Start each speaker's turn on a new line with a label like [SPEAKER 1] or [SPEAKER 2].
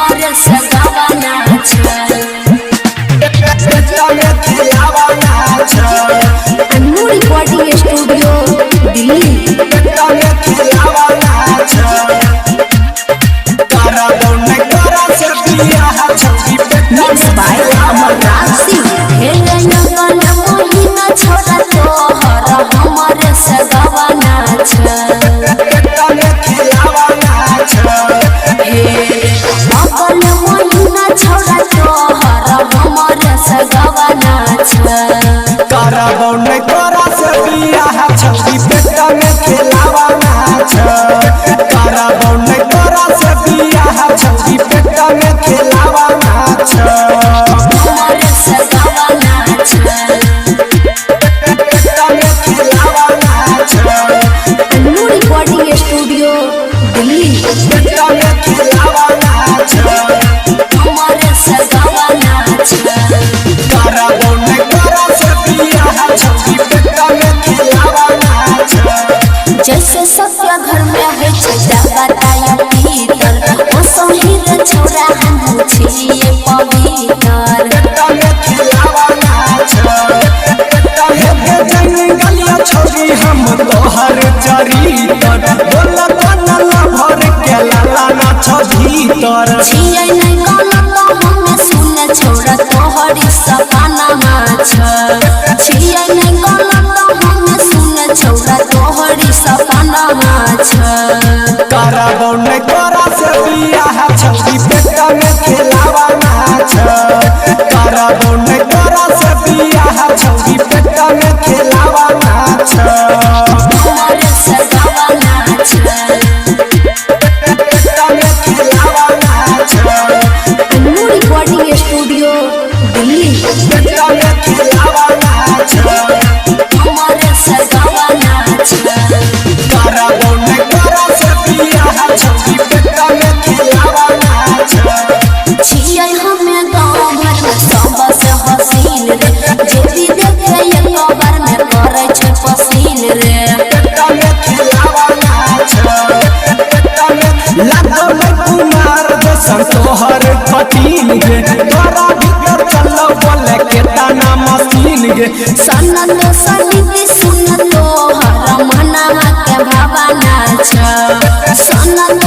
[SPEAKER 1] हमारे सगावाना Annu recording studio Delhi. Mix by Amarnath Singh. महीना छोड़ा तोहर हमारे सगावाना महीना छोड़ा तोहर हमारे सगावाना अन्नू रिकॉर्डिंग स्टूडियो दिल्ली। हमारे सगावाना जैसे सत्या घर में है बताया भीतर ओ सोहिर छोरा हम छिए पवित्र
[SPEAKER 2] हम तोहर चरितर भर के लाला नाच भीतर
[SPEAKER 1] छिए नहीं गलत हमें सुने छोरा तोहरी सपना माछ छिए नहीं गलत हमें सुने छोरा तोहरी सपना माछ
[SPEAKER 2] करबो नहीं तोरा से बियाह छौरी पेट में खिलावा नाच करबो नहीं तोरा से बियाह छौरी पेट में खिलावा नाच
[SPEAKER 1] हमारे सगावाना अन्नू रिकॉर्डिंग स्टूडियो दिल्ली। हमारे सगावाना छिए हमें गाँव भर में सबसे हसीन रे जेती देखे एक बार में करे छै पसीन रे
[SPEAKER 2] तोहर कठिन गे तोरा भीतर चलो बोले के ताना मशीन गे
[SPEAKER 1] सनन सनिधि सुन तोहर मनावा के भावना छ सनन